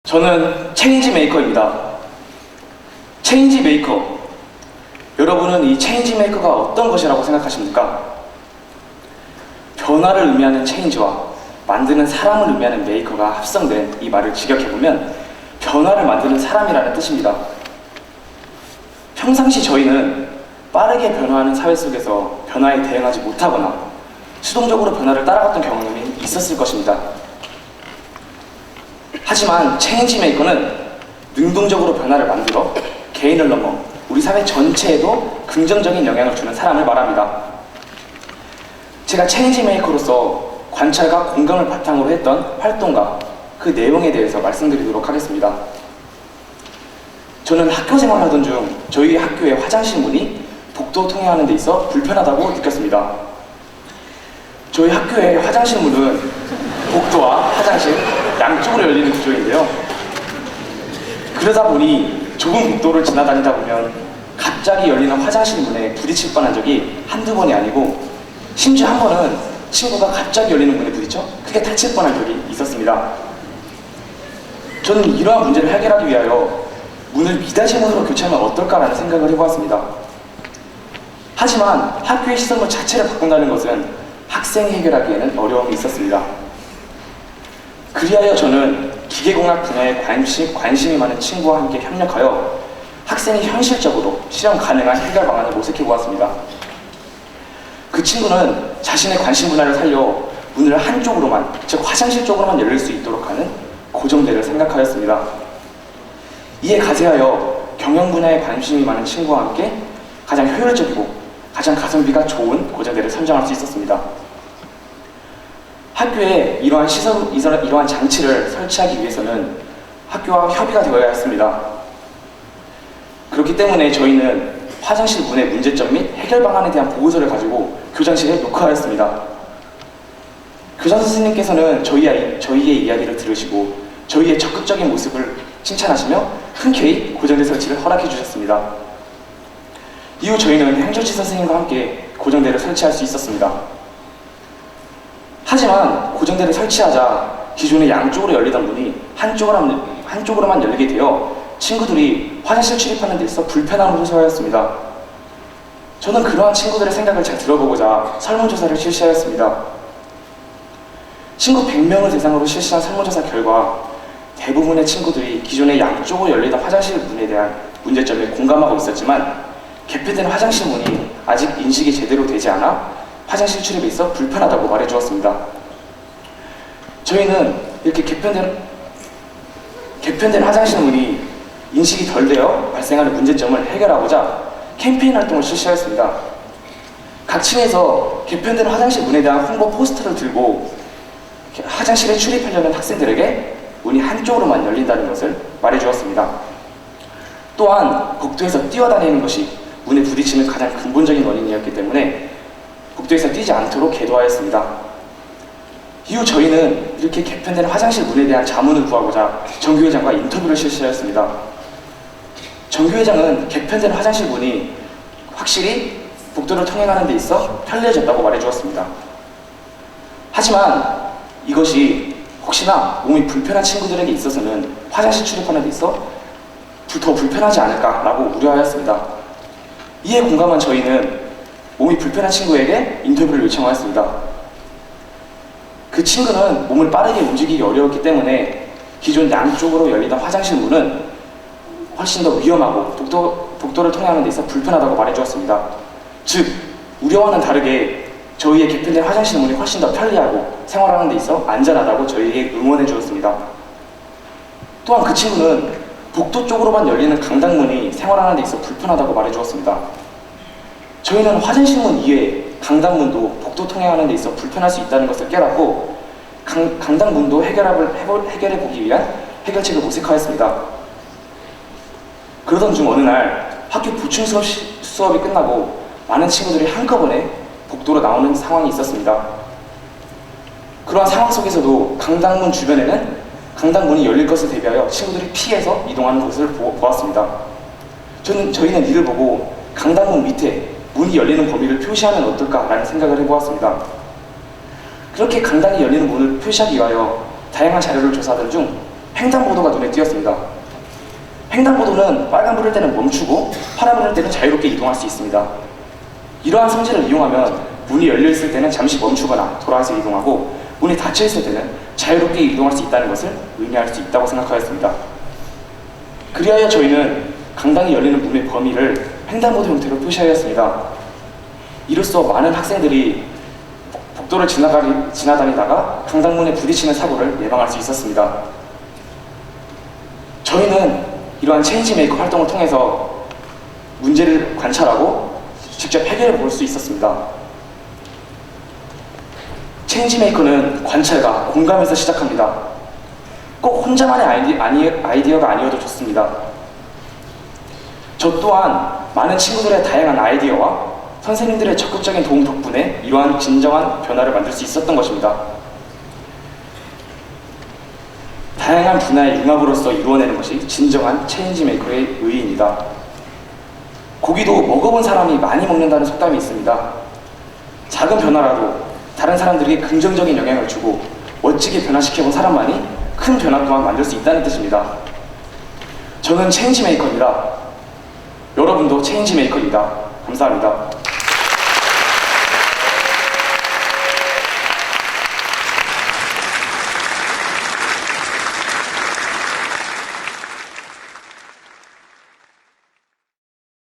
저는 체인지 메이커입니다. 체인지 메이커. 여러분은 이 체인지 메이커가 어떤 것이라고 생각하십니까? 변화를 의미하는 체인지와 만드는 사람을 의미하는 메이커가 합성된 이 말을 직역해보면 변화를 만드는 사람이라는 뜻입니다. 평상시 저희는 빠르게 변화하는 사회 속에서 변화에 대응하지 못하거나 수동적으로 변화를 따라갔던 경험이 있었을 것입니다. 하지만 체인지 메이커는 능동적으로 변화를 만들어 개인을 넘어 우리 사회 전체에도 긍정적인 영향을 주는 사람을 말합니다. 제가 체인지 메이커로서 관찰과 공감을 바탕으로 했던 활동과 그 내용에 대해서 말씀드리도록 하겠습니다. 저는 학교 생활을 하던 중 저희 학교의 화장실 문이 복도 통행하는 데 있어 불편하다고 느꼈습니다. 저희 학교의 화장실 문은 복도와 화장실 양쪽으로 열리는 구조인데요. 그러다 보니 좁은 복도를 지나다니다 보면 갑자기 열리는 화장실 문에 부딪힐 뻔한 적이 한두 번이 아니고 심지어 한 번은 친구가 갑자기 열리는 문에 부딪혀 크게 다칠 뻔한 적이 있었습니다. 저는 이러한 문제를 해결하기 위하여 문을 미닫이 문으로 교체하면 어떨까라는 생각을 해보았습니다. 하지만 학교의 시설물 자체를 바꾼다는 것은 학생이 해결하기에는 어려움이 있었습니다. 그리하여 저는 기계공학 분야에 관심이 많은 친구와 함께 협력하여 학생이 현실적으로 실현 가능한 해결 방안을 모색해 보았습니다. 그 친구는 자신의 관심 분야를 살려 문을 한쪽으로만, 즉 화장실 쪽으로만 열릴 수 있도록 하는 고정대를 생각하였습니다. 이에 가세하여 경영 분야에 관심이 많은 친구와 함께 가장 효율적이고 가장 가성비가 좋은 고정대를 선정할 수 있었습니다. 학교에 이러한 장치를 설치하기 위해서는 학교와 협의가 되어야 했습니다. 그렇기 때문에 저희는 화장실 문의 문제점 및 해결 방안에 대한 보고서를 가지고 교장실에 녹화하였습니다. 교장 선생님께서는 저희의 이야기를 들으시고 저희의 적극적인 모습을 칭찬하시며 흔쾌히 고정대 설치를 허락해 주셨습니다. 이후 저희는 행정치 선생님과 함께 고정대를 설치할 수 있었습니다. 하지만 고정대를 설치하자 기존의 양쪽으로 열리던 문이 한쪽으로만 열리게 되어 친구들이 화장실 출입하는 데 있어 불편함을 호소하였습니다. 저는 그러한 친구들의 생각을 잘 들어보고자 설문조사를 실시하였습니다. 친구 100명을 대상으로 실시한 설문조사 결과 대부분의 친구들이 기존의 양쪽으로 열리던 화장실 문에 대한 문제점에 공감하고 있었지만 개폐된 화장실 문이 아직 인식이 제대로 되지 않아 화장실 출입에 있어 불편하다고 말해주었습니다. 저희는 이렇게 개편된 화장실 문이 인식이 덜 되어 발생하는 문제점을 해결하고자 캠페인 활동을 실시하였습니다. 각 층에서 개편된 화장실 문에 대한 홍보 포스터를 들고 화장실에 출입하려는 학생들에게 문이 한쪽으로만 열린다는 것을 말해주었습니다. 또한 복도에서 뛰어다니는 것이 문에 부딪히는 가장 근본적인 원인이었기 때문에 복도에서 뛰지 않도록 계도하였습니다. 이후 저희는 이렇게 개편된 화장실 문에 대한 자문을 구하고자 정교회장과 인터뷰를 실시하였습니다. 정교회장은 개편된 화장실 문이 확실히 복도를 통행하는 데 있어 편리해졌다고 말해주었습니다. 하지만 이것이 혹시나 몸이 불편한 친구들에게 있어서는 화장실 출입하는 데 있어 더 불편하지 않을까라고 우려하였습니다. 이에 공감한 저희는 몸이 불편한 친구에게 인터뷰를 요청하였습니다. 그 친구는 몸을 빠르게 움직이기 어려웠기 때문에 기존 양쪽으로 열리던 화장실 문은 훨씬 더 위험하고 복도를 통행하는 데 있어 불편하다고 말해주었습니다. 즉, 우려와는 다르게 저희의 개편된 화장실 문이 훨씬 더 편리하고 생활하는 데 있어 안전하다고 저희에게 응원해 주었습니다. 또한 그 친구는 복도 쪽으로만 열리는 강당문이 생활하는 데 있어 불편하다고 말해주었습니다. 저희는 화장실 문 이외에 강당문도 복도 통행하는 데 있어 불편할 수 있다는 것을 깨닫고 강당문도 해결해 보기 위한 해결책을 모색하였습니다. 그러던 중 어느 날 학교 보충 수업이 끝나고 많은 친구들이 한꺼번에 복도로 나오는 상황이 있었습니다. 그러한 상황 속에서도 강당문 주변에는 강당문이 열릴 것을 대비하여 친구들이 피해서 이동하는 것을 보았습니다. 저희는 이를 보고 강당문 밑에 문이 열리는 범위를 표시하면 어떨까라는 생각을 해보았습니다. 그렇게 강당이 열리는 문을 표시하기 위하여 다양한 자료를 조사하던 중 횡단보도가 눈에 띄었습니다. 횡단보도는 빨간불일 때는 멈추고 파란불일 때는 자유롭게 이동할 수 있습니다. 이러한 성질을 이용하면 문이 열려있을 때는 잠시 멈추거나 돌아서 이동하고 문이 닫혀있을 때는 자유롭게 이동할 수 있다는 것을 의미할 수 있다고 생각하였습니다. 그리하여 저희는 강당이 열리는 문의 범위를 횡단보도 형태로 표시하였습니다. 이로써 많은 학생들이 복도를 지나다니다가 강당문에 부딪히는 사고를 예방할 수 있었습니다. 저희는 이러한 체인지메이커 활동을 통해서 문제를 관찰하고 직접 해결해 볼 수 있었습니다. 체인지메이커는 관찰과 공감에서 시작합니다. 꼭 혼자만의 아이디어가 아니어도 좋습니다. 저 또한 많은 친구들의 다양한 아이디어와 선생님들의 적극적인 도움 덕분에 이러한 진정한 변화를 만들 수 있었던 것입니다. 다양한 분야의 융합으로서 이루어내는 것이 진정한 체인지메이커의 의의입니다. 고기도 먹어본 사람이 많이 먹는다는 속담이 있습니다. 작은 변화라도 다른 사람들에게 긍정적인 영향을 주고 멋지게 변화시켜본 사람만이 큰 변화 또한 만들 수 있다는 뜻입니다. 저는 체인지메이커입니다. 여러분도 체인지메이커입니다. 감사합니다.